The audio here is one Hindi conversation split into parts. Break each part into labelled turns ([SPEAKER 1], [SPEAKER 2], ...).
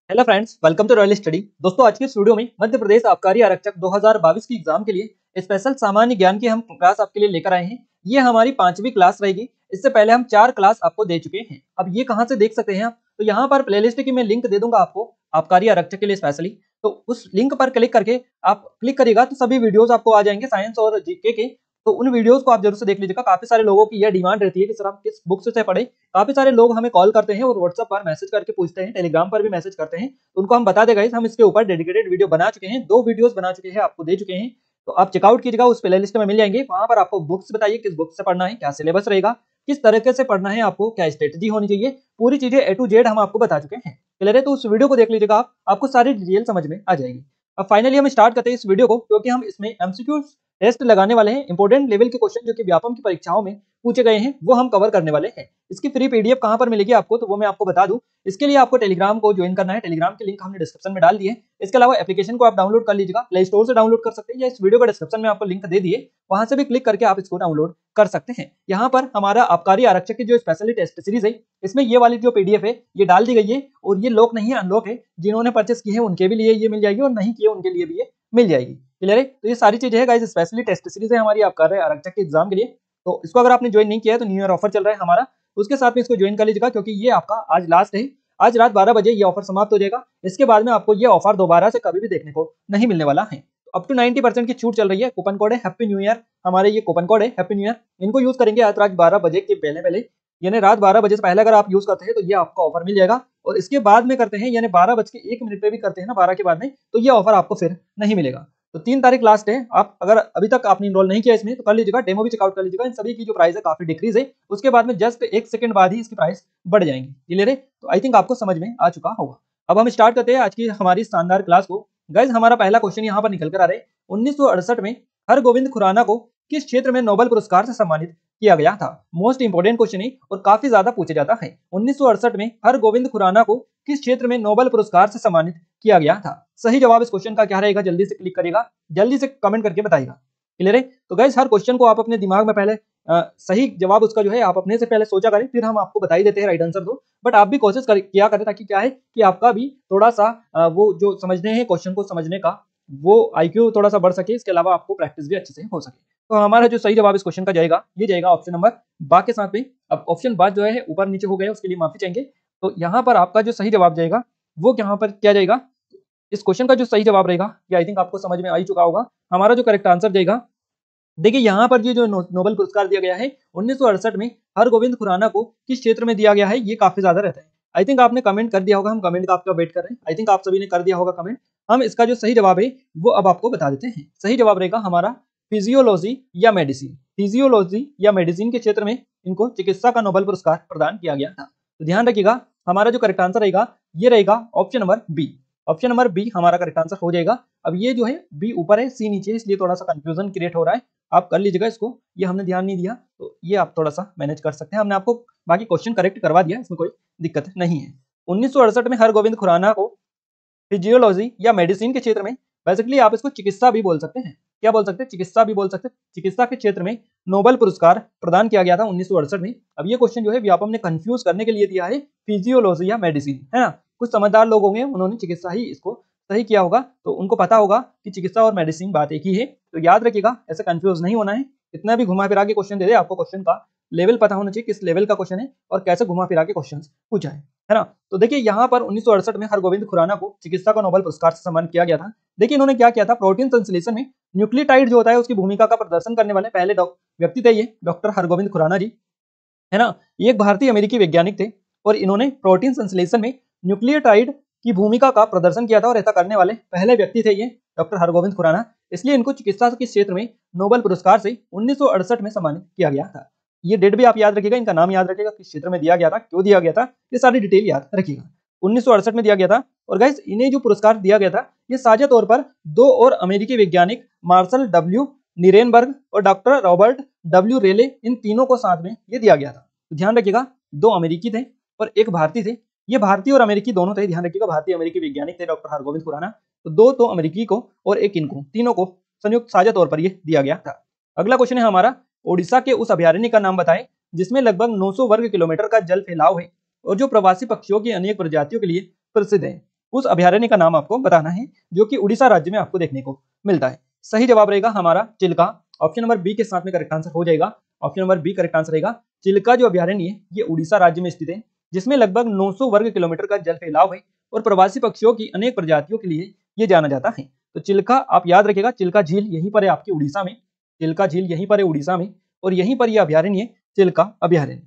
[SPEAKER 1] Hello friends, welcome to royal study. दोस्तों, आज की इस वीडियो में मध्य प्रदेश आबकारी आरक्षक 2022 की एग्जाम के लिए स्पेशल सामान्य ज्ञान की हम क्लास आपके लिए लेकर आए हैं। ये हमारी 5वीं क्लास रहेगी। इससे पहले हम 4 क्लास आपको दे चुके हैं। अब ये कहाँ से देख सकते हैं आप? तो यहाँ पर प्लेलिस्ट की मैं लिंक दे दूंगा आपको आबकारी आरक्षक के लिए स्पेशली। तो उस लिंक पर क्लिक करके आप क्लिक करिएगा तो सभी वीडियोस आपको आ जाएंगे साइंस और जीके के। तो उन वीडियोस को आप जरूर से देख लीजिएगा। काफी सारे लोगों की यह डिमांड रहती है कि सर हम किस बुक से पढ़े। काफी सारे लोग हमें कॉल करते हैं और व्हाट्सएप पर मैसेज करके पूछते हैं, टेलीग्राम पर भी मैसेज करते हैं। उनको हम बता देगा, हम इसके ऊपर डेडिकेटेड वीडियो बना चुके हैं, 2 वीडियोस बना चुके हैं, आपको दे चुके हैं। तो आप चेकआउट कीजिएगा, उस प्लेलिस्ट में मिल जाएंगे। वहां पर आपको बुक्स बताइए किस बुक से पढ़ना है, क्या सिलेबस रहेगा, किस तरीके से पढ़ना है, आपको क्या स्ट्रेटजी होनी चाहिए, पूरी चीजें ए टू जेड हम आपको बता चुके हैं। क्लियर है? तो उस वीडियो को देख लीजिएगा, आपको सारी डिटेल समझ में आ जाएगी। अब फाइनली हम स्टार्ट करते हैं इस वीडियो को, क्योंकि हम इसमें एमसीक्यू टेस्ट लगाने वाले हैं। इंपोर्टेंट लेवल के क्वेश्चन जो कि व्यापम की परीक्षाओं में पूछे गए हैं, वो हम कवर करने वाले हैं। इसकी फ्री पीडीएफ कहां पर मिलेगी आपको, तो वो मैं आपको बता दूं। इसके लिए आपको टेलीग्राम को ज्वाइन करना है। टेलीग्राम की लिंक हमने डिस्क्रिप्शन में डाल दी है। इसके अलावा एप्लीकेशन को आप डाउनलोड कर लीजिएगा, प्ले स्टोर से डाउनलोड कर सकते हैं, या इस वीडियो का डिस्क्रिप्शन में आपको लिंक दे दिए, वहां से भी क्लिक करके आप इसको डाउनलोड कर सकते हैं। यहाँ पर हमारा आबकारी आरक्षक की जो स्पेशली टेस्ट सीरीज है, इसमें ये वाली जो पीडीएफ है ये डाल दी गई है। और ये लॉक नहीं है, अनलॉक है। जिन्होंने परचेस की है उनके भी लिए ये मिल जाएगी, और नहीं किए उनके लिए भी ये मिल जाएगी। क्लियर है? तो ये सारी चीजें है गाइस, स्पेशली टेस्ट सीरीज है हमारी आबकारी आरक्षक के एग्जाम के लिए। तो इसको अगर आपने ज्वाइन नहीं किया है तो न्यू ईयर ऑफर चल रहा है हमारा, उसके साथ में इसको ज्वाइन कर लीजिएगा, क्योंकि ये आपका आज लास्ट है। आज रात 12 बजे ये ऑफर समाप्त हो जाएगा। इसके बाद में आपको ये ऑफर दोबारा से कभी भी देखने को नहीं मिलने वाला है। अप टू 90% की छूट चल रही है। कूपन कोड है हैप्पी न्यू ईयर। हमारे ये कूपन कोड है हैप्पी न्यू ईयर, इनको यूज करेंगे आज रात 12 बजे के पहले पहले, यानी रात 12 बजे से पहले अगर आप यूज करते हैं तो ये आपका ऑफर मिल जाएगा। और इसके बाद में करते हैं, यानी 12:01 पे भी करते हैं ना, 12 के बाद में, तो ये ऑफर आपको फिर नहीं मिलेगा। तो 3 तारीख लास्ट है। आप अगर अभी तक आपने इनरोल नहीं किया इसमें तो कर लीजिएगा, डेमो भी चेकआउट कर लीजिएगा। इन सभी की जो प्राइस है काफी डिक्रीज है। उसके बाद में जस्ट 1 सेकंड बाद ही इसकी प्राइस बढ़ जाएंगी। क्लियर है? तो आई थिंक आपको समझ में आ चुका होगा। अब हम स्टार्ट करते हैं आज की हमारी शानदार क्लास को। गाइज, हमारा पहला क्वेश्चन यहाँ पर निकल कर आ रहा है। 1968 में हरगोविंद खुराना को किस क्षेत्र में नोबेल पुरस्कार से सम्मानित किया गया था? मोस्ट इंपोर्टेंट क्वेश्चन है और काफी ज्यादा पूछा जाता है। 1968 में हरगोविंद खुराना को किस क्षेत्र में नोबेल पुरस्कार से सम्मानित किया गया था? सही जवाब इस क्वेश्चन का क्या रहेगा? जल्दी से क्लिक करिएगा, जल्दी से कमेंट करके बताइएगा। क्लियर है? तो गाइस, हर क्वेश्चन को आप अपने दिमाग में पहले सही जवाब उसका जो है आप अपने से पहले सोचा करें, फिर हम आपको बता ही देते हैं राइट आंसर दो। बट आप भी कोशिश किया करें, ताकि क्या है कि आपका भी थोड़ा सा वो जो समझने हैं क्वेश्चन को समझने का वो आईक्यू थोड़ा सा बढ़ सके। इसके अलावा आपको प्रैक्टिस भी अच्छे से हो सके। तो हमारा जो सही जवाब इस क्वेश्चन का जाएगा, ये जाएगा ऑप्शन नंबर बा के साथ में। अब ऑप्शन बा जो है ऊपर नीचे हो गया, उसके लिए माफी चाहेंगे। तो यहाँ पर आपका जो सही जवाब जाएगा वो यहाँ पर क्या जाएगा, इस क्वेश्चन का जो सही जवाब रहेगा, ये आई थिंक आपको समझ में आ ही चुका होगा। हमारा जो करेक्ट आंसर जाएगा, देखिए यहाँ पर ये जो नोबेल पुरस्कार दिया गया है 1968 में हरगोविंद खुराना को किस क्षेत्र में दिया गया है, ये काफी ज्यादा रहता है। आई थिंक आपने कमेंट कर दिया होगा, हम कमेंट का आपका वेट कर रहे हैं। आई थिंक आप सभी ने कर दिया होगा कमेंट। हम इसका जो सही जवाब है वो अब आपको बता देते हैं। सही जवाब रहेगा हमारा फिजियोलॉजी या मेडिसिन। फिजियोलॉजी या मेडिसिन के क्षेत्र में इनको चिकित्सा का नोबेल पुरस्कार प्रदान किया गया था। तो ध्यान रखिएगा, हमारा जो करेक्ट आंसर रहेगा ये रहेगा option number b. Option number b हमारा करेक्ट आंसर हो जाएगा। अब ये जो है बी ऊपर है, सी नीचे है, इसलिए थोड़ा सा कंफ्यूजन क्रिएट हो रहा है। आप कर लीजिएगा इसको, ये हमने ध्यान नहीं दिया, तो ये आप थोड़ा सा मैनेज कर सकते हैं। हमने आपको बाकी क्वेश्चन करेक्ट करवा दिया, इसमें कोई दिक्कत नहीं है। 1968 में हरगोविंद खुराना को फिजियोलॉजी या मेडिसिन के क्षेत्र में, बेसिकली आप इसको चिकित्सा भी बोल सकते हैं। क्या बोल सकते हैं? चिकित्सा भी बोल सकते हैं। चिकित्सा के क्षेत्र में नोबेल पुरस्कार प्रदान किया गया था 1968 में। अब ये क्वेश्चन जो है व्यापम ने कंफ्यूज करने के लिए दिया है, फिजियोलॉजी या मेडिसिन, है ना। कुछ समझदार लोग होंगे, उन्होंने चिकित्सा ही इसको सही किया होगा, तो उनको पता होगा कि चिकित्सा और मेडिसिन बात एक ही है। तो याद रखिएगा, ऐसे कंफ्यूज नहीं होना है। इतना भी घुमा फिरा के क्वेश्चन दे दे, आपको क्वेश्चन का लेवल पता होना चाहिए, किस लेवल का क्वेश्चन है और कैसे घुमा फिरा के क्वेश्चन पूछा है ना। तो देखिए यहाँ पर 1968 में हरगोविंद खुराना को चिकित्सा का नोबेल पुरस्कार से सम्मानित किया गया था। देखिए इन्होंने क्या किया था, प्रोटीन संश्लेषण में न्यूक्लियोटाइड जो होता है उसकी भूमिका का प्रदर्शन करने वाले पहले व्यक्ति थे ये डॉक्टर हरगोविंद खुराना जी, है ना। ये एक भारतीय अमेरिकी वैज्ञानिक थे और इन्होंने प्रोटीन संश्लेषण में न्यूक्लियोटाइड की भूमिका का प्रदर्शन किया था, और ऐसा करने वाले पहले व्यक्ति थे ये डॉक्टर हरगोविंद खुराना। इसलिए इनको चिकित्सा के क्षेत्र में नोबेल पुरस्कार से 1968 में सम्मानित किया गया था। ये डेट भी आप याद रखिएगा, इनका नाम याद रखिएगा, किस क्षेत्र में दिया गया था, क्यों दिया गया था, ये सारी डिटेल याद रखिएगा। 1968 में दिया गया था। और गाइस, इन्हें जो पुरस्कार दिया गया था ये साझा तौर पर 2 और अमेरिकी वैज्ञानिक मार्शल डब्ल्यू निरेनबर्ग और डॉक्टर रॉबर्ट डब्ल्यू रेले, इन तीनों को साथ में ये दिया गया था। तो ध्यान रखिएगा, 2 अमेरिकी थे और 1 भारतीय थे। ये भारतीय और अमेरिकी दोनों थे, ध्यान रखिएगा, भारतीय अमेरिकी वैज्ञानिक थे डॉक्टर हरगोविंद खुराना। तो 2 तो अमेरिकी को और 1 इनको, तीनों को संयुक्त साझा तौर पर ये दिया गया था। अगला क्वेश्चन है हमारा, ओडिशा के उस अभयारण्य का नाम बताएं जिसमें लगभग 900 वर्ग किलोमीटर का जल फैलाव है और जो प्रवासी पक्षियों की अनेक प्रजातियों के लिए प्रसिद्ध है। उस अभयारण्य का नाम आपको बताना है जो कि उड़ीसा राज्य में आपको देखने को मिलता है। सही जवाब रहेगा हमारा चिल्का। ऑप्शन नंबर बी के साथ में करेक्ट आंसर हो जाएगा। Option number b correct answer रहेगा। चिल्का जो अभयारण्य है ये उड़ीसा राज्य में स्थित है, जिसमें लगभग 900 वर्ग किलोमीटर का जल फैलाव है और प्रवासी पक्षियों की अनेक प्रजातियों के लिए ये जाना जाता है। तो चिल्का आप याद रखिएगा, चिल्का झील यहीं पर है आपकी उड़ीसा में, चिल्का झील यहीं पर है उड़ीसा में, और यहीं पर यह अभयारण्य है चिल्का अभयारण्य।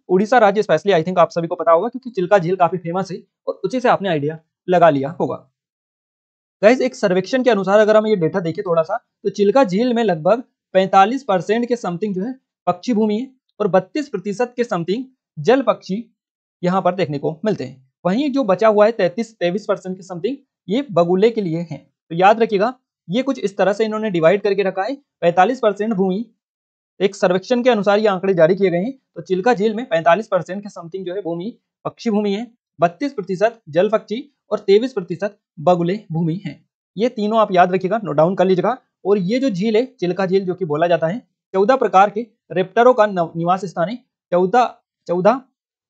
[SPEAKER 1] उड़ीसा राज्य स्पेशली आई थिंक आप सभी को पता होगा क्योंकि चिल्का झील काफी फेमस है और उसी से आपने आइडिया लगा लिया होगा। गाइस एक सर्वेक्षण के अनुसार अगर हम ये डेटा देखें थोड़ा सा, तो चिल्का झील में लगभग 45% के समथिंग जो है पक्षी भूमि है और 32% के समथिंग जल पक्षी यहाँ पर देखने को मिलते हैं। वहीं जो बचा हुआ है 23% के समथिंग ये बगुले के लिए है। तो याद रखिएगा ये कुछ इस तरह से इन्होंने डिवाइड करके रखा है। 45% भूमि एक सर्वेक्षण के अनुसार ये आंकड़े जारी किए गए हैं। तो चिल्का झील में 45% के समथिंग जो है भूमि पक्षी भूमि है, 32% जल पक्षी और 23% बगुले भूमि है। ये तीनों आप याद रखिएगा, नोट डाउन कर लीजिएगा। और ये जो झील है चिल्का झील जो कि बोला जाता है 14 प्रकार के रेप्टरों का निवास स्थान है। 14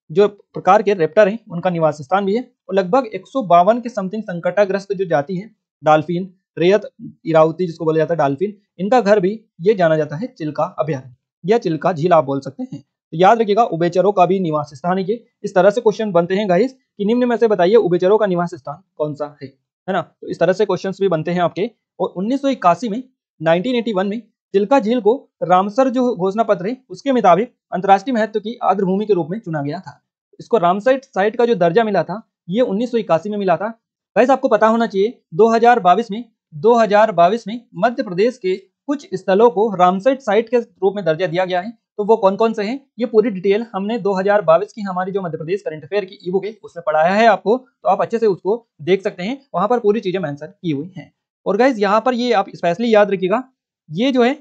[SPEAKER 1] जो प्रकार के रेप्टर हैं उनका निवास स्थान भी है और लगभग 152 के समथिंग संकटग्रस्त जो जाति है डाल्फिन, रेत इरावती जिसको बोला जाता है डाल्फिन, इनका घर भी ये जाना जाता है चिल्का अभयारण्य या चिल्का झील आप बोल सकते हैं। तो याद रखिएगा उभयचरों का भी निवास स्थान है ये। इस तरह से क्वेश्चन बनते हैं गाइस कि निम्न में से बताइए उभयचरों का निवास स्थान कौन सा है ना। तो इस तरह से क्वेश्चंस भी बनते हैं आपके। और 1981 में 1981 में चिल्का झील को रामसर जो घोषणा पत्र है उसके मुताबिक अंतर्राष्ट्रीय महत्व की आर्द्रभूमि के रूप में चुना गया था। इसको रामसर साइट का जो दर्जा मिला था ये 1981 में मिला था। गाइस आपको पता होना चाहिए 2022 में मध्य प्रदेश के कुछ स्थलों को रामसर साइट के रूप में दर्जा दिया गया है। तो वो कौन कौन से हैं ये पूरी डिटेल हमने 2022 की हमारी जो मध्य प्रदेश करंट अफेयर की ई बुक है उसमें पढ़ाया है आपको, तो आप अच्छे से उसको देख सकते हैं, वहां पर पूरी चीजें मेंशन की हुई हैं। और गाइस यहाँ पर ये आप स्पेशली याद रखिएगा ये जो है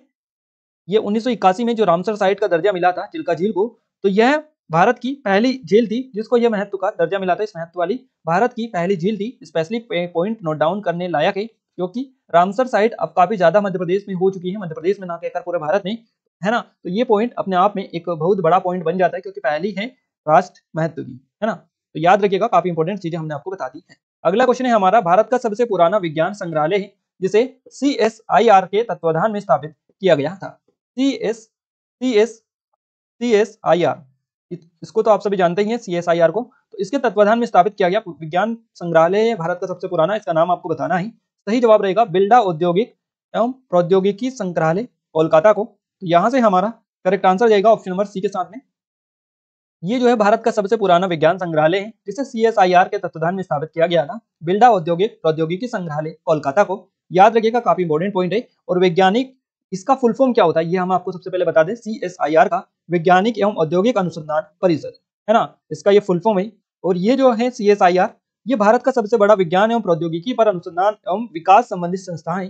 [SPEAKER 1] ये 1981 में जो रामसर साइट का दर्जा मिला था चिल्का झील को, तो यह भारत की पहली झील थी जिसको यह महत्व का दर्जा मिला था। इस महत्व वाली भारत की पहली झील थी। स्पेशली पॉइंट नोट डाउन करने लायक है क्योंकि रामसर साइट अब काफी ज्यादा मध्य प्रदेश में हो चुकी है, मध्य प्रदेश में ना कहकर पूरे भारत में, है ना। तो ये पॉइंट अपने आप में एक बहुत बड़ा पॉइंट बन जाता है क्योंकि पहली है राष्ट्र महत्व की, है ना। तो याद रखिएगा काफी इंपॉर्टेंट चीजें हमने आपको बता दी है। अगला क्वेश्चन है हमारा, भारत का सबसे पुराना विज्ञान संग्रहालय है जिसे CSIR के तत्वाधान में स्थापित किया गया था। CSIR इसको तो आप सभी जानते ही हैं CSIR को। तो इसके तत्वाधान में स्थापित किया गया विज्ञान संग्रहालय भारत का सबसे पुराना, इसका नाम आपको बताना है। सही जवाब रहेगा बिल्डा औद्योगिक एवं प्रौद्योगिकी संग्रहालय कोलकाता को। तो यहां से हमारा करेक्ट आंसर जाएगा ऑप्शन नंबर सी के साथ में। ये जो है भारत का सबसे पुराना विज्ञान संग्रहालय है जिसे CSIR के तत्वाधान में स्थापित किया गया था, बिल्डा औद्योगिक प्रौद्योगिकी संग्रहालय कोलकाता को। याद रखिएगा काफी इंपॉर्टेंट पॉइंट है। और वैज्ञानिक इसका फुल फॉर्म क्या होता है ये हम आपको सबसे पहले बता दें। CSIR का वैज्ञानिक एवं औद्योगिक अनुसंधान परिषद, है ना, इसका ये फुल फॉर्म है। और ये जो है CSIR ये भारत का सबसे बड़ा विज्ञान एवं प्रौद्योगिकी पर अनुसंधान एवं विकास संबंधित संस्थान है।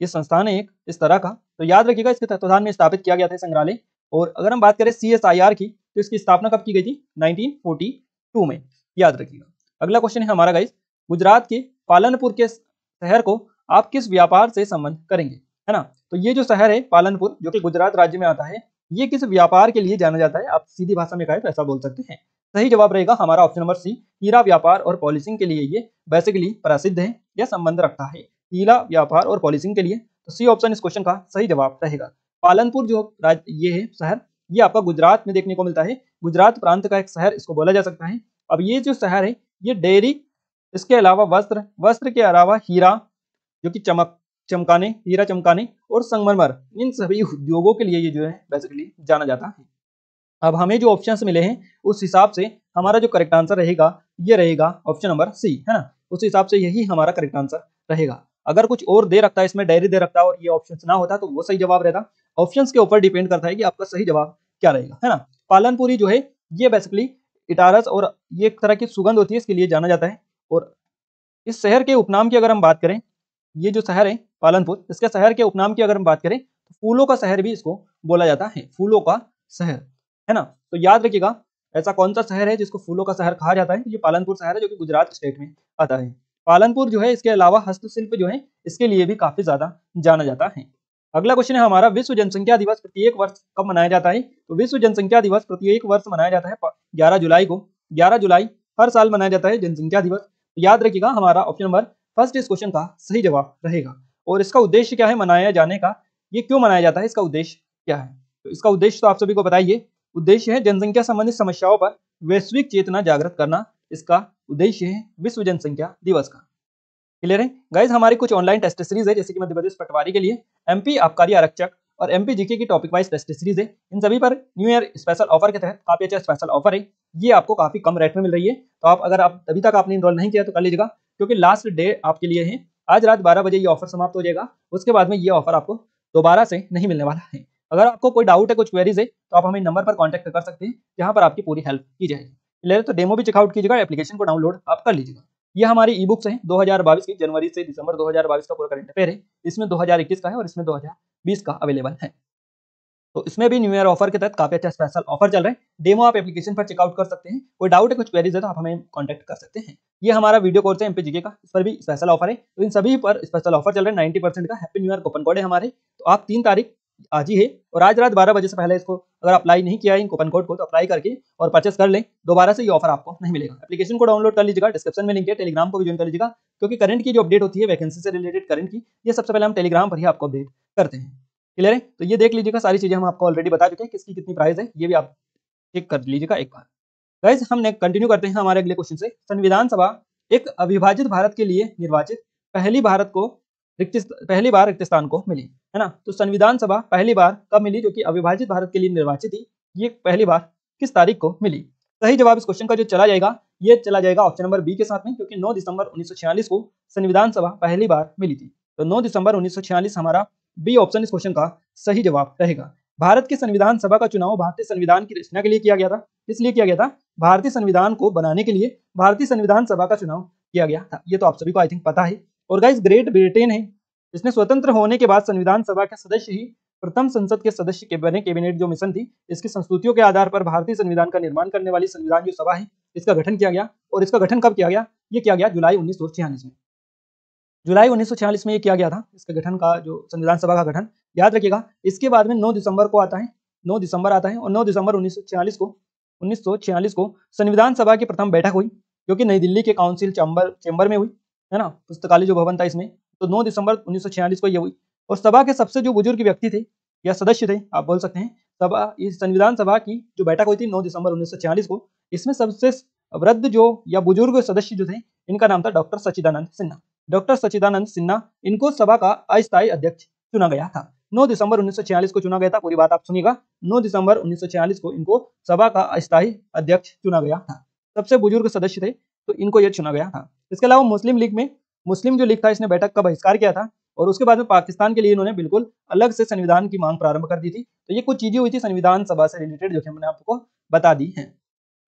[SPEAKER 1] ये संस्थान है एक इस तरह का। तो याद रखिएगा इसके तत्वाधान में स्थापित किया गया था संग्रहालय। और अगर हम बात करें CSIR की तो इसकी स्थापना कब की गई थी 1942 में, याद रखिएगा। अगला क्वेश्चन है हमारा गाइस, गुजरात के पालनपुर के शहर को आप किस व्यापार से संबंध करेंगे, है ना। तो ये जो शहर है पालनपुर जो कि गुजरात राज्य में आता है ये किस व्यापार के लिए जाना जाता है, आप सीधी भाषा में कहें तो ऐसा बोल सकते हैं। सही जवाब रहेगा हमारा ऑप्शन नंबर सी, हीरा व्यापार और पॉलिसिंग के लिए ये बेसिकली प्रसिद्ध है या संबंध रखता है, हीरा व्यापार और पॉलिसिंग के लिए। तो सी ऑप्शन इस क्वेश्चन का सही जवाब रहेगा। पालनपुर जो ये है शहर ये आपका गुजरात में देखने को मिलता है, गुजरात प्रांत का एक शहर इसको बोला जा सकता है। अब ये जो शहर है ये डेयरी, इसके अलावा वस्त्र के अलावा हीरा जो कि चमकाने, हीरा चमकाने और संगमरमर, इन सभी उद्योगों के लिए ये जो है बेसिकली जाना जाता है। अब हमें जो ऑप्शंस मिले हैं उस हिसाब से हमारा जो करेक्ट आंसर रहेगा ये रहेगा ऑप्शन नंबर सी, है ना। उस हिसाब से यही हमारा करेक्ट आंसर रहेगा। अगर कुछ और दे रखता है इसमें, डेयरी दे रखता है और ये ऑप्शन ना होता तो वो सही जवाब रहता। ऑप्शंस के ऊपर डिपेंड करता है कि आपका सही जवाब क्या रहेगा, है ना। पालनपुरी जो है ये बेसिकली इटारस और ये एक तरह की सुगंध होती है इसके लिए जाना जाता है। और इस शहर के उपनाम की अगर हम बात करें, ये जो शहर है पालनपुर, इसके शहर के उपनाम की अगर हम बात करें तो फूलों का शहर भी इसको बोला जाता है, फूलों का शहर, है ना। तो याद रखिएगा ऐसा कौन सा शहर है जिसको फूलों का शहर कहा जाता है, तो ये पालनपुर शहर है जो कि गुजरात स्टेट में आता है। पालनपुर जो है इसके अलावा हस्तशिल्प जो है इसके लिए भी काफी ज्यादा जाना जाता है। अगला क्वेश्चन है हमारा, विश्व जनसंख्या दिवस प्रत्येक वर्ष कब मनाया जाता है। तो विश्व जनसंख्या दिवस प्रत्येक वर्ष मनाया जाता है 11 जुलाई को। 11 जुलाई हर साल मनाया जाता है जनसंख्या दिवस। याद रखिएगा हमारा ऑप्शन नंबर फर्स्ट इस क्वेश्चन का सही जवाब रहेगा। और इसका उद्देश्य क्या है मनाया जाने का, ये क्यों मनाया जाता है, इसका उद्देश्य क्या है? तो इसका उद्देश्य तो आप सभी को बताइए, उद्देश्य है जनसंख्या संबंधित समस्याओं पर वैश्विक चेतना जागृत करना। इसका उद्देश्य है विश्व जनसंख्या दिवस का। क्लियर है गाइज? हमारी कुछ ऑनलाइन टेस्ट सीरीज है, जैसे कि मध्य प्रदेश पटवारी के लिए, एमपी आबकारी आरक्षक और एमपी जीके की टॉपिक वाइज टेस्ट सीरीज है। इन सभी पर न्यू ईयर स्पेशल ऑफर के तहत काफी अच्छा स्पेशल ऑफर है, ये आपको काफी कम रेट में मिल रही है। तो आप अगर आप अभी तक आपने इनरोल नहीं किया तो कर लीजिएगा, क्योंकि लास्ट डे आपके लिए है आज रात 12 बजे ये ऑफर समाप्त हो जाएगा। उसके बाद में ये ऑफर आपको दोबारा से नहीं मिलने वाला है। अगर आपको कोई डाउट है, कुछ क्वेरीज है, तो आप हमें नंबर पर कॉन्टैक्ट कर सकते हैं, जहां पर आपकी पूरी हेल्प की जाएगी। क्लियर? तो डेमो भी चेकआउट कीजिएगा, एप्लीकेशन को डाउनलोड आप कर लीजिएगा। ये हमारी ई बुक्स हैं 2022 की, जनवरी से दिसंबर 2022 का पूरा करंट अफेयर है। इसमें 2021 का है और इसमें 2020 का अवेलेबल है। तो इसमें भी न्यू ईयर ऑफर के तहत काफी अच्छा स्पेशल ऑफर चल रहा है। डेमो आप एप्लीकेशन पर चेकआउट कर सकते हैं। कोई डाउट है, कुछ क्वेरीज है, तो आप हमें कॉन्टैक्ट कर सकते हैं। ये हमारा वीडियो कोर्स है एमपी जीके का, इस पर भी स्पेशल ऑफर है। तो इन सभी पर स्पेशल ऑफर चल रहा है 90% का। Happy new year coupon code है हमारे। तो आप 3 तारीख आज ही है और आज रात 12 बजे से पहले इसको अगर अप्लाई नहीं किया है इन कूपन कोड को, तो अप्लाई करके और परचेस कर लें। दोबारा से ये ऑफर आपको नहीं मिलेगा। एप्लीकेशन को डाउनलोड कर लीजिएगा, डिस्क्रिप्शन में लिंक है, टेलीग्राम को भी ज्वाइन कर लीजिएगा, क्योंकि करंट की जो अपडेट होती है वैकेंसी से रिलेटेड करंट की, ये सबसे पहले हम टेलीग्राम पर ही आपको अपडेट करते हैं। क्लियर है? तो ये देख लीजिएगा, सारी चीजें हम आपको ऑलरेडी बता चुके हैं, किसकी कितनी प्राइस है ये भी आप चेक कर लीजिएगा एक बार। गाइस हम कंटिन्यू करते हैं हमारे अगले क्वेश्चन से। संविधान सभा एक अविभाजित भारत के लिए निर्वाचित पहली बार रिक्त स्थान को मिली, है ना? तो संविधान सभा पहली बार कब मिली, जो कि अविभाजित भारत के लिए निर्वाचित थी, ये पहली बार किस तारीख को मिली? सही जवाब इस क्वेश्चन का जो चला जाएगा, ये चला जाएगा ऑप्शन नंबर बी के साथ में, क्योंकि 9 दिसंबर 1946 को संविधान सभा पहली बार मिली थी। तो 9 दिसंबर 1946 हमारा बी ऑप्शन इस क्वेश्चन का सही जवाब रहेगा। भारत के संविधान सभा का चुनाव भारतीय संविधान की रचना के लिए किया गया था। इसलिए किया गया था, भारतीय संविधान को बनाने के लिए भारतीय संविधान सभा का चुनाव किया गया था। ये तो आप सभी को आई थिंक पता है। और गाइस ग्रेट ब्रिटेन है, इसने स्वतंत्र होने के बाद संविधान सभा के सदस्य ही प्रथम संसद के सदस्य के बने। कैबिनेट जो मिशन थी, इसकी संस्तुतियों के आधार पर भारतीय संविधान का निर्माण करने वाली संविधान जो सभा है, इसका गठन किया गया। और इसका गठन कब किया गया? ये किया गया जुलाई 1946 में। जुलाई 1946 में ये किया गया था, इसके गठन का जो संविधान सभा का गठन। याद रखिएगा, इसके बाद में 9 दिसंबर को आता है, 9 दिसंबर आता है, और 9 दिसंबर 1946 को संविधान सभा की प्रथम बैठक हुई, जो कि नई दिल्ली के काउंसिल चैम्बर में हुई, है ना? पुस्तकालय जो भवन था इसमें। तो 9 दिसंबर 1946 को ये हुई। और सभा के सबसे जो बुजुर्ग व्यक्ति थे या सदस्य थे, आप बोल सकते हैं, सभा इस संविधान सभा की जो बैठक हुई थी 9 दिसंबर 1946 को, इसमें सबसे वृद्ध जो या बुजुर्ग सदस्य जो थे, इनका नाम था डॉक्टर सच्चिदानंद सिन्हा। डॉक्टर सच्चिदानंद सिन्हा, इनको सभा का अस्थायी अध्यक्ष चुना गया था। 9 दिसंबर 1946 को चुना गया था, पूरी बात आप सुनिएगा। 9 दिसंबर 1946 को इनको सभा का अस्थायी अध्यक्ष चुना गया था। सबसे बुजुर्ग सदस्य थे, तो इनको यह चुना गया था। इसके अलावा मुस्लिम जो लीग था, इसने बैठक का बहिष्कार किया था। और उसके बाद में पाकिस्तान के लिए इन्होंने बिल्कुल अलग से संविधान की मांग प्रारंभ कर दी थी। तो ये कुछ चीजें हुई थी संविधान सभा से रिलेटेड, जो कि मैंने आपको बता दी है।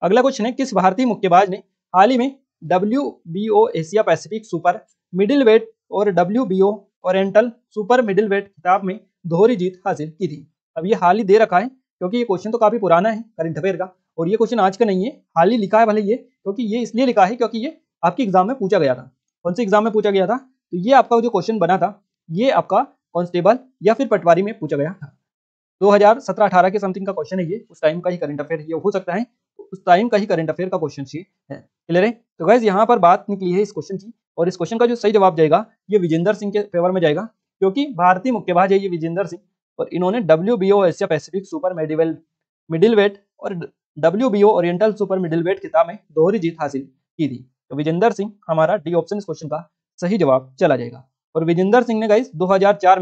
[SPEAKER 1] अगला क्वेश्चन है, किस भारतीय मुक्केबाज ने हाल ही में WBO Asia Pacific super middle weight और WBO oriental super middle weight खिताब में दोहरी जीत हासिल की थी? अब ये हाल ही दे रखा है, क्योंकि ये क्वेश्चन तो काफी पुराना है करंट अफेयर का, और ये क्वेश्चन आज का नहीं है, हाल ही लिखा है भले ये, क्योंकि ये इसलिए लिखा है क्योंकि ये आपके एग्जाम में पूछा गया था। कौन से एग्जाम में पूछा गया था? तो ये आपका जो क्वेश्चन बना था, ये आपका कांस्टेबल या फिर पटवारी में पूछा गया था। 2017-18 के समथिंग का क्वेश्चन है ये, उस टाइम का ही करंट अफेयर ये हो सकता है, उस टाइम का ही करंट अफेयर का क्वेश्चन ये है। क्लियर है? तो गाइस यहाँ पर बात निकली है इस क्वेश्चन की, और इस क्वेश्चन का जो सही जवाब जाएगा, ये विजेंदर सिंह के फेवर में जाएगा, क्योंकि भारतीय मुक्केबाज है ये विजेंदर सिंह, और इन्होंने WBO Asia Pacific super middle weight और WBO oriental super middle weight खिताब में दोहरी जीत हासिल की थी। तो विजेंदर सिंह हमारा डी ऑप्शन इस क्वेश्चन का सही जवाब चला जाएगा। और विजेंदर सिंह ने गाइस 2004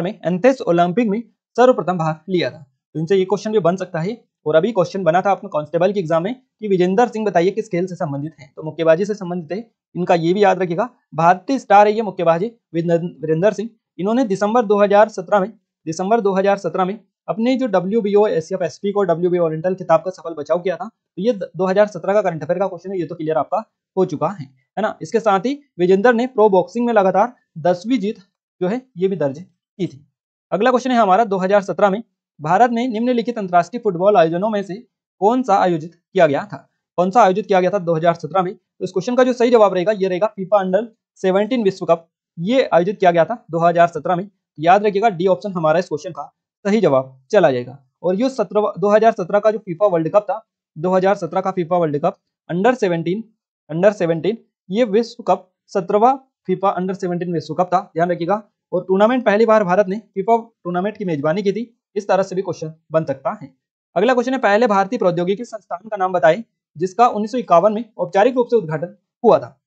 [SPEAKER 1] में एथेंस ओलंपिक में सर्वप्रथम भाग लिया था। तो इनसे ये क्वेश्चन भी बन सकता है। और अभी क्वेश्चन बना था अपने कांस्टेबल के एग्जाम में कि विजेंदर सिंह बताइए किस खेल से संबंधित है, तो मुक्केबाजी से संबंधित है। इनका ये भी याद रखिएगा, भारतीय स्टार है ये मुक्केबाजी वीरेंद्र सिंह। इन्होंने दिसंबर 2017 में अपने जो WBO एशिया पैसिफिक और WBO ओरिएंटल खिताब का सफल बचाव किया था। तो ये 2017 का करंट अफेयर का क्वेश्चन है, ये तो क्लियर आपका हो चुका है ना? इसके साथ ही विजेंदर ने प्रो बॉक्सिंग में लगातार 10वीं जीत जो है ये भी दर्ज की थी। अगला क्वेश्चन है हमारा, 2017 में भारत में निम्नलिखित अंतर्राष्ट्रीय फुटबॉल आयोजनों में से कौन सा आयोजित किया गया था? कौन सा आयोजित किया गया था 2017 में? तो इस क्वेश्चन का जो सही जवाब रहेगा, ये रहेगा फीफा अंडर 17 विश्व कप, ये आयोजित किया गया था 2017 में। याद रखिएगा, डी ऑप्शन हमारा इस क्वेश्चन का सही जवाब चला जाएगा। और ये 2017 का जो फीफा वर्ल्ड कप था, 2017 का FIFA world cup under 17 under 17 ये विश्व कप 17वां फीफा अंडर 17 विश्व कप था, ध्यान रखिएगा। और टूर्नामेंट पहली बार भारत ने फीफा टूर्नामेंट की मेजबानी की थी। इस तरह से भी क्वेश्चन बन सकता है। अगला क्वेश्चन है, पहले भारतीय प्रौद्योगिकी संस्थान का नाम बताएं जिसका 1951 में औपचारिक रूप से उद्घाटन हुआ था।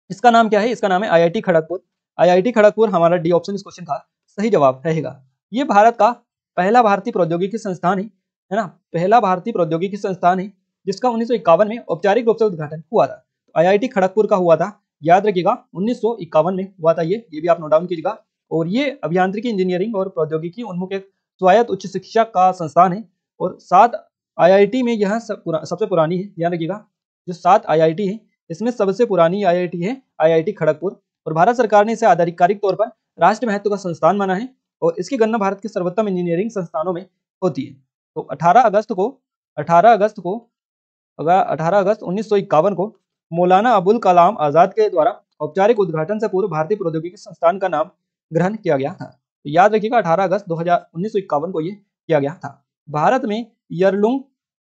[SPEAKER 1] इसका नाम क्या है? इसका नाम है IIT खड़गपुर। IIT खड़गपुर हमारा डी ऑप्शन इस क्वेश्चन का सही जवाब रहेगा। ये भारत का पहला भारतीय प्रौद्योगिकी संस्थान है ना, पहला भारतीय प्रौद्योगिकी संस्थान है जिसका 1951 में औपचारिक रूप से उद्घाटन हुआ था। IIT खड़गपुर का हुआ था, याद रखिएगा 1951 में हुआ था ये भी आप नोट डाउन कीजिएगा। और ये अभियांत्रिकी, इंजीनियरिंग और प्रौद्योगिकी उन्मुख एक स्वायत्त उच्च शिक्षा का संस्थान है। और 7 IIT में यह सबसे पुरानी है, ध्यान रखिएगा। जो 7 IIT है इसमें सबसे पुरानी IIT है IIT खड़गपुर। और भारत सरकार ने इसे आधिकारिक तौर पर राष्ट्र महत्व का संस्थान माना है और इसकी गणना भारत के सर्वोत्तम इंजीनियरिंग संस्थानों में होती है। तो 18 अगस्त 1951 को मौलाना अबुल कलाम आजाद के द्वारा औपचारिक उद्घाटन से पूर्व भारतीय प्रौद्योगिकी संस्थान का नाम ग्रहण किया गया था। तो याद रखिएगा 18 अगस्त 1951 को ये किया गया था। भारत में यरलुंग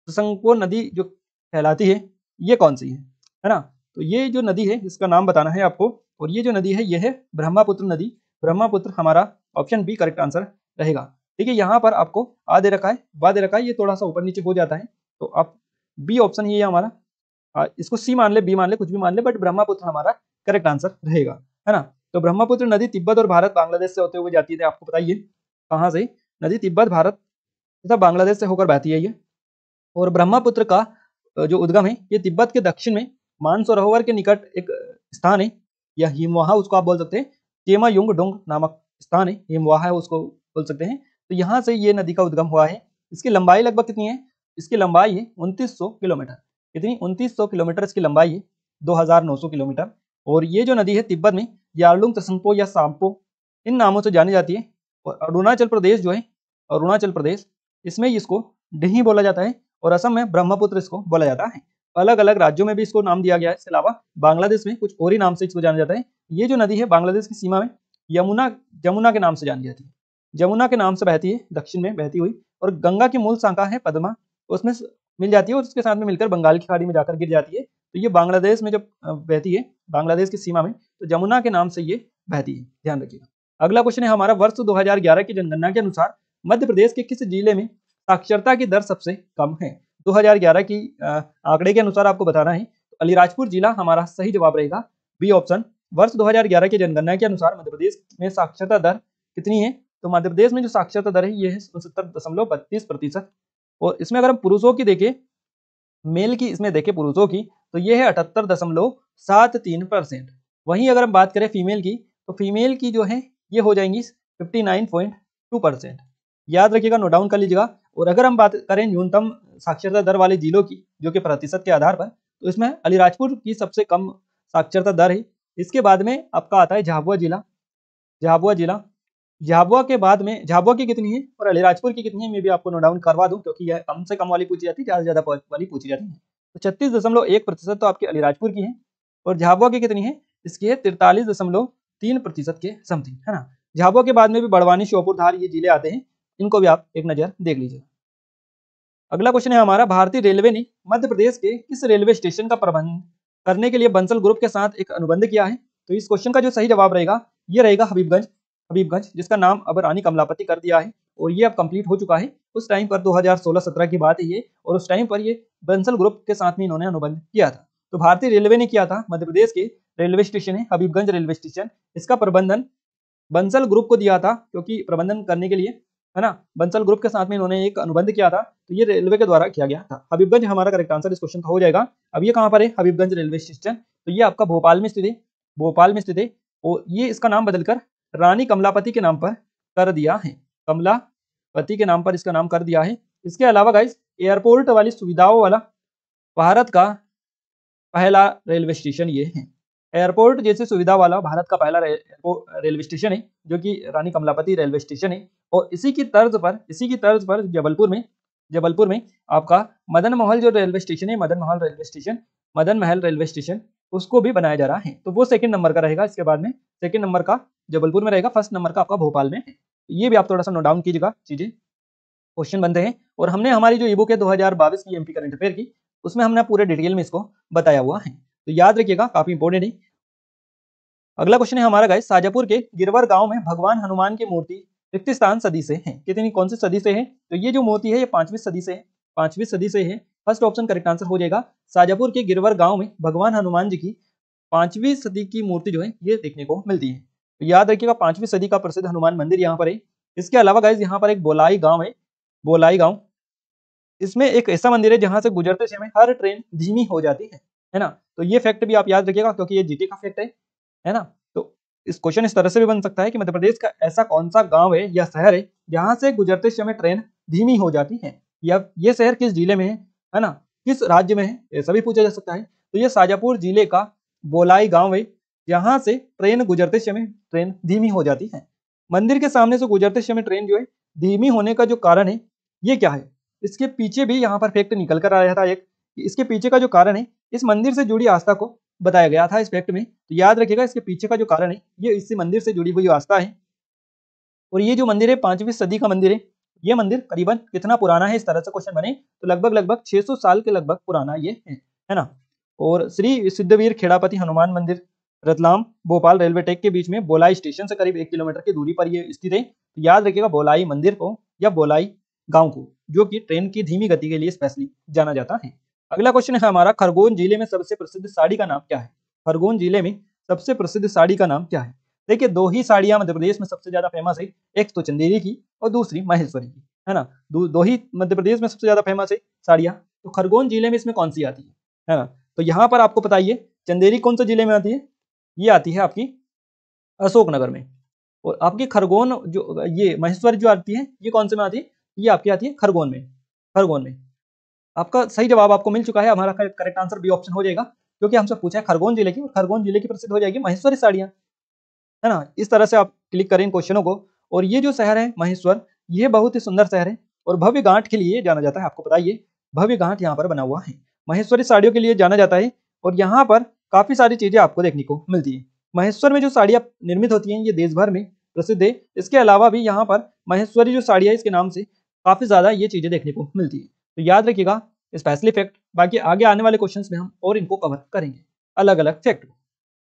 [SPEAKER 1] त्संगपो नदी जो कहलाती है ये कौन सी है ना? तो ये जो नदी है इसका नाम बताना है आपको। और ये जो नदी है ये है ब्रह्मपुत्र नदी। ब्रह्मपुत्र हमारा ऑप्शन बी करेक्ट आंसर रहेगा। ठीक है, यहाँ पर आपको आ दे रखा है, बा दे रखा है, ये थोड़ा सा ऊपर नीचे हो जाता है। तो आप बी ऑप्शन ये हमारा, इसको सी मान ले, बी मान ले, कुछ भी मान ले, बट ब्रह्मपुत्र हमारा करेक्ट आंसर रहेगा, है ना। तो ब्रह्मपुत्र नदी तिब्बत और भारत बांग्लादेश से होते हुए जाती है। आपको बताइए कहाँ से नदी तिब्बत, भारत तथा बांग्लादेश से होकर बहती है ये। और ब्रह्मपुत्र का जो उद्गम है ये तिब्बत के दक्षिण में मानसरोवर के निकट एक स्थान है, या हिमवाह उसको आप बोल सकते हैं। चेमायुंगडोंग नामक स्थान है, हिमवाह है उसको बोल सकते हैं। तो यहाँ से ये नदी का उद्गम हुआ है। इसकी लंबाई लगभग कितनी है? इसकी लंबाई है 2900 किलोमीटर। कितनी? 2900 किलोमीटर इसकी लंबाई है, 2900 किलोमीटर। और ये जो नदी है तिब्बत में यार्लुंग त्संगपो या सांपो इन नामों से जानी जाती है। और अरुणाचल प्रदेश जो है, अरुणाचल प्रदेश, इसमें इसको डिही बोला जाता है। और असम में ब्रह्मपुत्र इसको बोला जाता है। अलग अलग राज्यों में भी इसको नाम दिया गया है। इसके अलावा बांग्लादेश में कुछ और ही नाम से इसको जाना जाता है। ये जो नदी है बांग्लादेश की सीमा में जमुना के नाम से जानी जाती है। जमुना के नाम से बहती है, दक्षिण में बहती हुई। और गंगा की मूल शाखा है पद्मा, उसमें मिल जाती है और उसके साथ में मिलकर बंगाल की खाड़ी में जाकर गिर जाती है। तो ये बांग्लादेश में जब बहती है, बांग्लादेश की सीमा में, तो जमुना के नाम से ये बहती है, ध्यान रखिएगा। अगला क्वेश्चन है हमारा, वर्ष 2011 की जनगणना के अनुसार मध्य प्रदेश के किस जिले में साक्षरता की दर सबसे कम है? 2011 की आंकड़े के अनुसार आपको बताना है। तो अलीराजपुर जिला हमारा सही जवाब रहेगा, बी ऑप्शन। वर्ष 2011 की जनगणना के अनुसार मध्य प्रदेश में साक्षरता दर कितनी है? तो मध्य प्रदेश में जो साक्षरता दर है ये है 69.32%। और इसमें अगर हम पुरुषों की देखें, मेल की इसमें देखें पुरुषों की, तो ये है 78.73%। वहीं अगर हम बात करें फीमेल की, तो फीमेल की जो है ये हो जाएंगी 59.2%। याद रखिएगा, नोट डाउन कर लीजिएगा। और अगर हम बात करें न्यूनतम साक्षरता दर वाले जिलों की, जो कि प्रतिशत के आधार पर, तो इसमें अलीराजपुर की सबसे कम साक्षरता दर है। इसके बाद में आपका आता है झाबुआ जिला। झाबुआ के बाद में झाबुआ की कितनी है और अलीराजपुर की कितनी है, मैं भी आपको नोट डाउन करवा दूं, क्योंकि यह कम से कम वाली पूछी जाती है, ज्यादा से ज्यादा वाली पूछी जाती है। तो 36.1% तो आपकी अलीराजपुर की है। और झाबुआ की कितनी है? इसकी है 43.3% के समथिंग, है ना। झाबुआ के बाद में भी बड़वानी, श्योपुर, धार ये जिले आते हैं, इनको भी आप एक नजर देख लीजिए। अगला क्वेश्चन है हमारा, भारतीय रेलवे ने मध्य प्रदेश के किस रेलवे स्टेशन का प्रबंध करने के लिए बंसल ग्रुप के साथ एक अनुबंध किया है? तो इस क्वेश्चन का जो सही जवाब रहेगा ये रहेगा हबीबगंज, जिसका नाम अब रानी कमलापति कर दिया है। और ये अब कंप्लीट हो चुका है। उस टाइम पर 2016-17 की बात है ये, और उस टाइम पर ये बंसल ग्रुप के साथ में इन्होंने अनुबंध किया था। तो भारतीय रेलवे ने किया था, मध्य प्रदेश के रेलवे स्टेशन है हबीबगंज रेलवे स्टेशन, इसका प्रबंधन बंसल ग्रुप को दिया था, क्योंकि प्रबंधन करने के लिए, है ना, बंसल ग्रुप के साथ में इन्होंने एक अनुबंध किया था। तो ये रेलवे के द्वारा किया गया था। हबीबगंज हमारा करेक्ट आंसर इस क्वेश्चन का हो जाएगा। अब ये कहाँ पर है हबीबगंज रेलवे स्टेशन? तो ये आपका भोपाल में स्थित है, और ये इसका नाम बदलकर रानी कमलापति के नाम पर कर दिया है, कमलापति के नाम पर इसका नाम कर दिया है। इसके अलावा गाइस, एयरपोर्ट वाली सुविधाओं वाला भारत का पहला रेलवे स्टेशन ये है। एयरपोर्ट जैसी सुविधा वाला भारत का पहला रेलवे स्टेशन है, जो कि रानी कमलापति रेलवे स्टेशन है। और इसी की तर्ज पर जबलपुर में आपका मदन महल जो रेलवे स्टेशन है, मदन महल रेलवे स्टेशन, उसको भी बनाया जा रहा है। तो वो सेकंड नंबर का रहेगा। इसके बाद में सेकंड नंबर का जबलपुर में रहेगा, फर्स्ट नंबर का आपका भोपाल में है। ये भी आप थोड़ा सा नोट डाउन कीजिएगा, चीजें क्वेश्चन बनते हैं। और हमने हमारी जो ई बुक है 2022 की एमपी करंट अफेयर की, उसमें हमने पूरे डिटेल में इसको बताया हुआ है। तो याद रखिएगा, काफी इंपॉर्टेंट है। अगला क्वेश्चन है हमारा गाइस, शाजापुर के गिरवर गांव में भगवान हनुमान की मूर्ति रिक्त स्थान सदी से है। कितनी, कौन सी सदी से है? तो ये जो मूर्ति है ये 5वीं सदी से है, 5वीं सदी से है। फर्स्ट ऑप्शन करेक्ट आंसर हो जाएगा। शाजापुर के गिरवर गांव में भगवान हनुमान जी की 5वीं सदी की मूर्ति जो है ये देखने को मिलती है। तो याद रखिएगा 5वीं सदी का प्रसिद्ध हनुमान मंदिर यहाँ पर है। इसके अलावा गाइस यहाँ पर एक बोलाई गांव है, बोलाई गांव, इसमें एक ऐसा मंदिर है जहां से गुजरते समय हर ट्रेन धीमी हो जाती है ना। तो ये फैक्ट भी आप याद रखिएगा क्योंकि ये जीके का फैक्ट है ना। तो इस क्वेश्चन इस तरह से भी बन सकता है कि मध्य प्रदेश का ऐसा कौन सा गांव है या शहर है जहां से गुजरते समय ट्रेन धीमी हो जाती है, या ये शहर किस जिले में है ना, किस राज्य में है, ऐसा भी पूछा जा सकता है। तो ये शाजापुर जिले का बोलाई गांव है जहां से ट्रेन गुजरते समय ट्रेन धीमी हो जाती है। मंदिर के सामने से गुजरते समय ट्रेन जो है धीमी होने का जो कारण है ये क्या है, इसके पीछे भी यहाँ पर फैक्ट निकल कर आया था एक, इसके पीछे का जो कारण है इस मंदिर से जुड़ी आस्था को बताया गया था इस फैक्ट में। तो याद रखिएगा इसके पीछे का जो कारण है ये इसी मंदिर से जुड़ी हुई आस्था है। और ये जो मंदिर है 5वीं सदी का मंदिर है। ये मंदिर करीबन कितना पुराना है, इस तरह से क्वेश्चन बने तो लगभग 600 साल के लगभग पुराना ये है ना। और श्री सिद्धवीर खेड़ापति हनुमान मंदिर रतलाम भोपाल रेलवे ट्रैक के बीच में बोलाई स्टेशन से करीब 1 किलोमीटर की दूरी पर ये स्थित है। तो याद रखिएगा बोलाई मंदिर को या बोलाई गांव को, जो कि ट्रेन की धीमी गति के लिए स्पेशली जाना जाता है। अगला क्वेश्चन है हमारा, खरगोन जिले में सबसे प्रसिद्ध साड़ी का नाम क्या है? खरगोन जिले में सबसे प्रसिद्ध साड़ी का नाम क्या है? देखिए 2 ही साड़ियां मध्य प्रदेश में सबसे ज्यादा फेमस है, एक तो चंदेरी की और दूसरी महेश्वरी की, है ना। दो ही मध्य प्रदेश में सबसे ज्यादा फेमस है साड़ियां। तो खरगोन जिले में इसमें कौन सी आती है ना। तो यहाँ पर आपको बताइए चंदेरी कौन से जिले में आती है, ये आती है आपकी अशोकनगर में। और आपकी खरगोन जो ये महेश्वरी जो आती है ये कौन से में आती है, ये आपकी आती है खरगोन में, खरगोन में। आपका सही जवाब आपको मिल चुका है, हमारा करेक्ट आंसर बी ऑप्शन हो जाएगा क्योंकि हमसे पूछा है खरगोन जिले की, खरगोन जिले की प्रसिद्ध हो जाएगी महेश्वरी साड़ियां, है ना। इस तरह से आप क्लिक करें इन क्वेश्चनों को। और ये जो शहर है महेश्वर, ये बहुत ही सुंदर शहर है और भव्य घाट के लिए जाना जाता है। आपको बताइए भव्य घाट यहाँ पर बना हुआ है, महेश्वरी साड़ियों के लिए जाना जाता है। और यहाँ पर काफी सारी चीजें आपको देखने को मिलती है। महेश्वर में जो साड़ियाँ निर्मित होती हैं ये देश भर में प्रसिद्ध है। इसके अलावा भी यहाँ पर महेश्वरी जो साड़ियाँ इसके नाम से काफी ज्यादा ये चीजें देखने को मिलती है। तो याद रखिएगा स्पेशली फैक्ट, बाकी आगे आने वाले क्वेश्चंस में हम और इनको कवर करेंगे अलग अलग फैक्ट।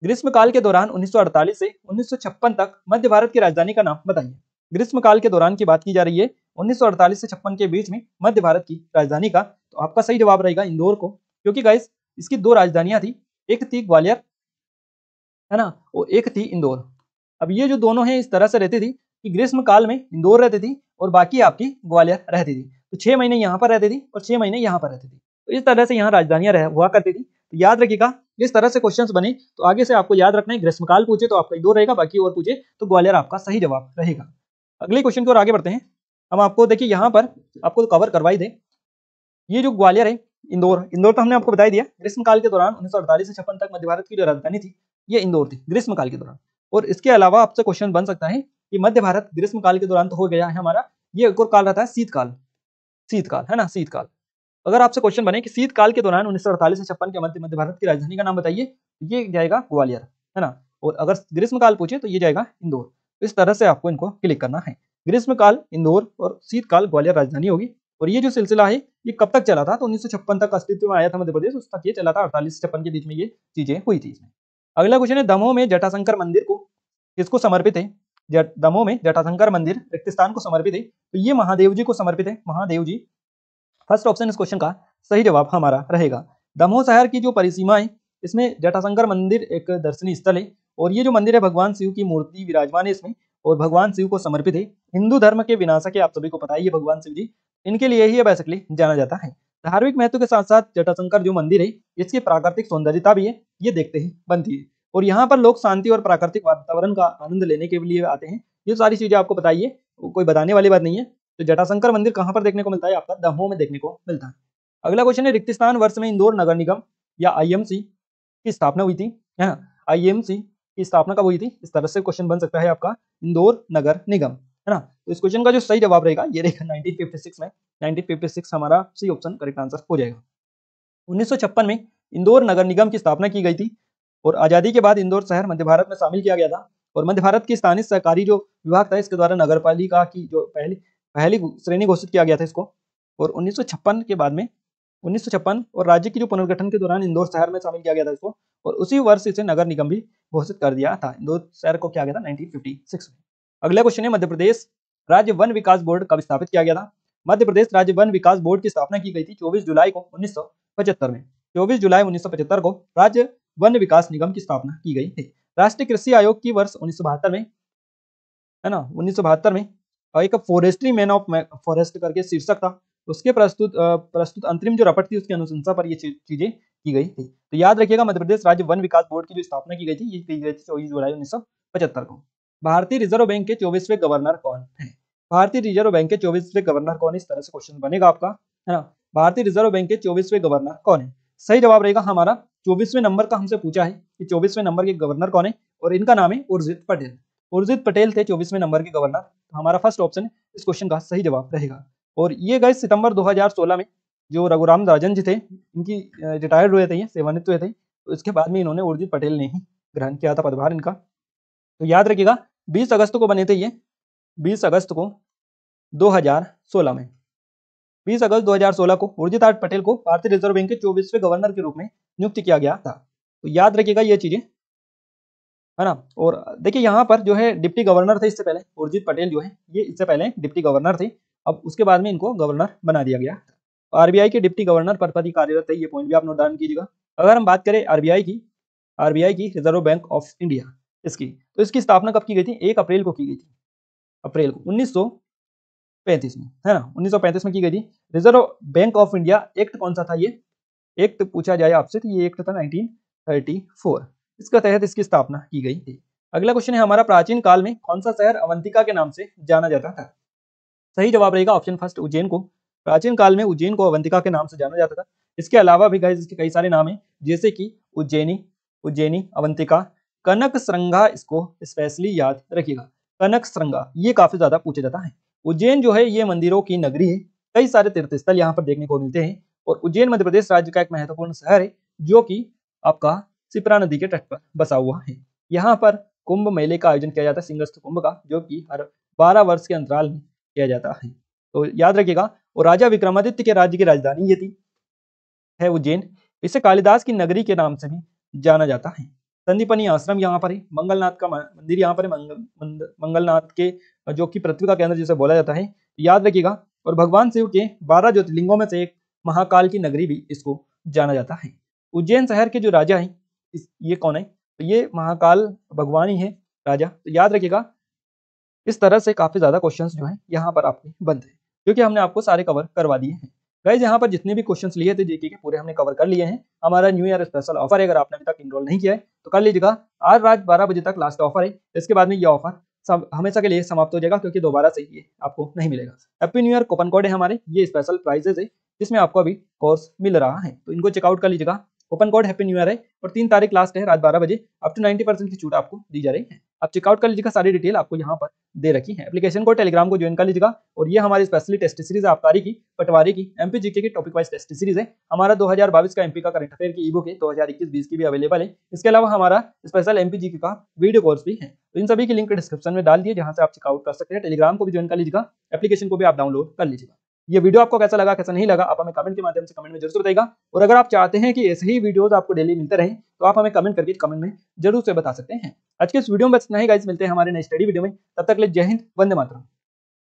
[SPEAKER 1] ग्रीष्मकाल के दौरान 1948 से 1956 तक मध्य भारत की राजधानी का नाम बताइए। ग्रीष्मकाल के दौरान की बात की जा रही है, 1948 से 56 के बीच में मध्य भारत की राजधानी का। तो आपका सही जवाब रहेगा इंदौर को, क्योंकि गाइस इसकी 2 राजधानियां थी, एक थी ग्वालियर, है ना, और एक थी इंदौर। अब ये जो दोनों हैं इस तरह से रहती थी कि ग्रीष्म काल में इंदौर रहती थी और बाकी आपकी ग्वालियर रहती थी। तो 6 महीने यहाँ पर रहती थी और 6 महीने यहाँ पर रहती थी। तो इस तरह से यहाँ राजधानियां हुआ करती थी। तो याद रखिएगा इस तरह से क्वेश्चंस बने तो आगे से आपको याद रखना है, ग्रीष्मकाल पूछे तो आपका इंदौर रहेगा, बाकी और पूछे तो ग्वालियर आपका सही जवाब रहेगा। अगले क्वेश्चन की ओर आगे बढ़ते हैं। हम आपको देखिए यहाँ पर आपको कवर करवाई दे, ये जो ग्वालियर है, इंदौर, इंदौर तो हमने आपको बता दिया। ग्रीष्मकाल के दौरान 1948 से 56 तक मध्य भारत की जो राजधानी थी ये इंदौर थी ग्रीष्मकाल के दौरान। और इसके अलावा आपसे क्वेश्चन बन सकता है कि मध्य भारत ग्रीष्मकाल के दौरान तो हो गया है हमारा, ये एक और काल रहता है शीतकाल, शीतकाल, है ना, शीतकाल। अगर आपसे क्वेश्चन बने कि शीतकाल के दौरान 1948 से 56 के मध्य भारत की राजधानी का नाम बताइए, ये जाएगा ग्वालियर, है ना। और अगर ग्रीष्मकाल पूछे तो ये जाएगा इंदौर। इस तरह से आपको इनको क्लिक करना है। ग्रीष्मकाल इंदौर और शीतकाल ग्वालियर राजधानी होगी। और ये जो सिलसिला है ये कब तक चला था, तो 1956 तक अस्तित्व में आया था मध्य प्रदेश, उस तक ये चला था, 48 से 56 के बीच में ये चीजें हुई थी इसमें। अगला क्वेश्चन है, दमोह में जटाशंकर मंदिर को किसको समर्पित है? दमोह में जटाशंकर मंदिर रिक्त स्थान को समर्पित है, तो ये महादेव जी को समर्पित है, महादेव जी। फर्स्ट ऑप्शन इस क्वेश्चन का सही जवाब हमारा रहेगा। दमोह शहर की जो परिसीमा है इसमें जटाशंकर मंदिर एक दर्शनीय स्थल है। और ये जो मंदिर है भगवान शिव की मूर्ति विराजमान है इसमें और भगवान शिव को समर्पित है। हिंदू धर्म के विनाशक है, आप सभी को पता है ये भगवान शिव जी, इनके लिए ही बेसिकली जाना जाता है। धार्मिक महत्व के साथ साथ जटाशंकर जो मंदिर है इसकी प्राकृतिक सौंदर्यता भी है, ये देखते ही बनती है। और यहाँ पर लोग शांति और प्राकृतिक वातावरण का आनंद लेने के लिए आते हैं। ये सारी चीजें आपको बताइए, कोई बताने वाली बात नहीं है। तो जटाशंकर मंदिर कहाँ पर देखने को मिलता है? आपका दमोह में देखने को मिलता है। अगला क्वेश्चन है, रिक्त स्थान वर्ष में इंदौर नगर निगम या आईएमसी की स्थापना हुई थी, है ना। आईएमसी की स्थापना कब हुई थी? इस तरह से क्वेश्चन बन सकता है आपका, इंदौर नगर निगम, है ना। तो इस क्वेश्चन का जो सही जवाब रहेगा ये रहेगा 1956 में। 1956 हमारा सी ऑप्शन करेक्ट आंसर हो जाएगा। 1956 में इंदौर नगर निगम की स्थापना की गई थी और आजादी के बाद इंदौर शहर मध्य भारत में शामिल किया गया था। और मध्य भारत की स्थानीय सरकारी जो विभाग था इसके द्वारा नगर पालिका की जो पहली श्रेणी घोषित किया गया था इसको। और 1956 के बाद में 1956 और राज्य की जो पुनर्गठन के दौरान इंदौर शहर में शामिल किया गया था इसको, और उसी वर्ष इसे नगर निगम भी घोषित कर दिया था। इंदौर शहर को क्या गया था 1956 में। अगला क्वेश्चन है मध्य प्रदेश राज्य वन विकास बोर्ड कब स्थापित किया गया था? मध्य प्रदेश राज्य वन विकास बोर्ड की स्थापना की गई थी 24 जुलाई को 1975 में। 24 जुलाई 1975 को राज्य वन विकास निगम की स्थापना की गई थी। राष्ट्रीय कृषि आयोग की वर्ष 1972 में, है ना, 1972 में एक फॉरेस्ट्री मैन ऑफ फॉरेस्ट करके शीर्षक था, उसके प्रस्तुत अंतरिम जो रपट थी उसकी अनुशंसा पर ये चीजें की गई थी। तो याद रखिएगा मध्य प्रदेश राज्य वन विकास बोर्ड की जो स्थापना की गई थी ये की गई थी 24 जुलाई 1975 को। भारतीय रिजर्व बैंक के 24वें गवर्नर कौन है? भारतीय रिजर्व बैंक के 24वें गवर्नर कौन है? इस तरह से क्वेश्चन बनेगा आपका, है ना। भारतीय रिजर्व बैंक के 24वें गवर्नर कौन है? सही जवाब रहेगा हमारा 24वें नंबर का हमसे पूछा है कि 24वें नंबर के गवर्नर कौन है, और इनका नाम है उर्जित पटेल। उर्जित पटेल थे 24वें नंबर के गवर्नर। तो हमारा फर्स्ट ऑप्शन इस क्वेश्चन का सही जवाब रहेगा। और ये गए सितंबर 2016 में जो रघुराम राजन जी थे, इनकी रिटायर्ड हुए थे, ये सेवानिवृत्त हुए थे, तो इसके बाद में इन्होंने उर्जित पटेल ने ही ग्रहण किया था पदभार इनका। तो याद रखिएगा 20 अगस्त को बने थे ये, 20 अगस्त को 2016 में, 20 अगस्त 2016 को उर्जित पटेल को भारतीय रिजर्व बैंक के 24वें गवर्नर के रूप में नियुक्त किया गया था। तो याद रखिएगा ये चीजें, है ना। और देखिए यहाँ पर जो है डिप्टी गवर्नर थे इससे पहले, उर्जित पटेल जो है ये इससे पहले डिप्टी गवर्नर थे, अब उसके बाद में इनको गवर्नर बना दिया गया। आरबीआई के डिप्टी गवर्नर पद पर ही कार्यरत है, ये पॉइंट भी आप नोट डाउन कीजिएगा। अगर हम बात करें आरबीआई की रिजर्व बैंक ऑफ इंडिया इसकी, तो इसकी स्थापना कब की गई थी? 1 अप्रैल को की गई थी, अप्रैल को 1935 में, है ना, 1935 में की गई थी। Reserve bank of India act कौन सा था? ये एक्ट पूछा जाए आपसे तो ये एक्ट था 1934, इसका तहत इसकी स्थापना की गई थी। अगला क्वेश्चन है हमारा, प्राचीन काल में कौन सा शहर अवंतिका के नाम से जाना जाता था? सही जवाब रहेगा ऑप्शन फर्स्ट उज्जैन को। प्राचीन काल में उज्जैन को अवंतिका के नाम से जाना जाता था। इसके अलावा भी गाइस इसके कई सारे नाम हैं, जैसे कि उज्जैनी, अवंतिका, कनक श्रृंगा, इसको स्पेशली याद रखिएगा। कनक श्रृंगा ये काफी ज्यादा पूछा जाता है। उज्जैन जो है ये मंदिरों की नगरी है, कई सारे तीर्थ स्थल यहाँ पर देखने को मिलते हैं, और उज्जैन मध्य प्रदेश राज्य का एक महत्वपूर्ण शहर है जो कि आपका शिप्रा नदी के तट पर बसा हुआ है। यहाँ पर कुंभ मेले का आयोजन किया जाता है, सिंहस्थ कुंभ का, जो कि हर 12 वर्ष के अंतराल में किया जाता है। तो याद रखिएगा। और राजा विक्रमादित्य के राज्य की राजधानी ये थी, है उज्जैन। इसे कालिदास की नगरी के नाम से भी जाना जाता है। संदीपनी आश्रम यहाँ पर है, मंगलनाथ का मंदिर यहाँ पर है, मंगलनाथ के जो कि पृथ्वी का केंद्र जिसे बोला जाता है, याद रखिएगा। और भगवान शिव के 12 ज्योतिर्लिंगों में से एक महाकाल की नगरी भी इसको जाना जाता है। उज्जैन शहर के जो राजा हैं ये कौन है? तो ये महाकाल भगवान ही है राजा। तो याद रखिएगा इस तरह से काफी ज्यादा क्वेश्चंस जो हैं यहाँ पर आपके बनते हैं, क्योंकि हमने आपको सारे कवर करवा दिए हैं। गाइस यहाँ पर जितने भी क्वेश्चंस लिए थे जीके के पूरे हमने कवर कर लिए हैं। हमारा न्यू ईयर स्पेशल ऑफर है, अगर आपने अभी तक इनरोल नहीं किया है तो कर लीजिएगा। आज रात 12 बजे तक लास्ट ऑफर है, इसके बाद में ये ऑफर सब हमेशा के लिए समाप्त हो जाएगा, क्योंकि दोबारा से ये आपको नहीं मिलेगा। Happy new year coupon code है हमारे, ये स्पेशल प्राइजेस है जिसमें आपको अभी कोर्स मिल रहा है, तो इनको चेकआउट कर लीजिएगा। Coupon code happy new year है और 3 तारीख लास्ट है, रात 12 बजे अप टू 90% की छूट आपको दी जा रही है। आप चेकआउट कर लीजिएगा, सारी डिटेल आपको यहाँ पर दे रखी है। एप्लीकेशन को टेलीग्राम को ज्वाइन कर लीजिएगा। और ये हमारी स्पेशली टेस्ट सीरीज है आबकारी की, पटवारी की, एमपी जीके की टॉपिक वाइज टेस्ट सीरीज है। हमारा 2022 का एमपी का करंट अफेयर की ईबुक है, 2021-20 की भी अवेलेबल है। इसके अलावा हमारा स्पेशल एमपी जीके का वीडियो कोर्स भी है, तो इन सभी की लिंक डिस्क्रिप्शन में डाल दिए, जहां से आप चेकआउट कर सकते हैं। टेलीग्राम को भी ज्वाइन कर लीजिएगा, एप्लीकेशन को भी आप डाउनलोड कर लीजिएगा। ये वीडियो आपको कैसा लगा कैसा नहीं लगा आप हमें कमेंट के माध्यम से कमेंट में जरूर बताइएगा। और अगर आप चाहते हैं कि ऐसे ही वीडियोस आपको डेली मिलते रहें तो आप हमें कमेंट करके कमेंट में जरूर से बता सकते हैं। आज के इस वीडियो में बस इतना ही गाइस, मिलते हैं हमारे नेक्स्ट स्टडी वीडियो में, तब तक के लिए जय हिंद, वंदे मातरम।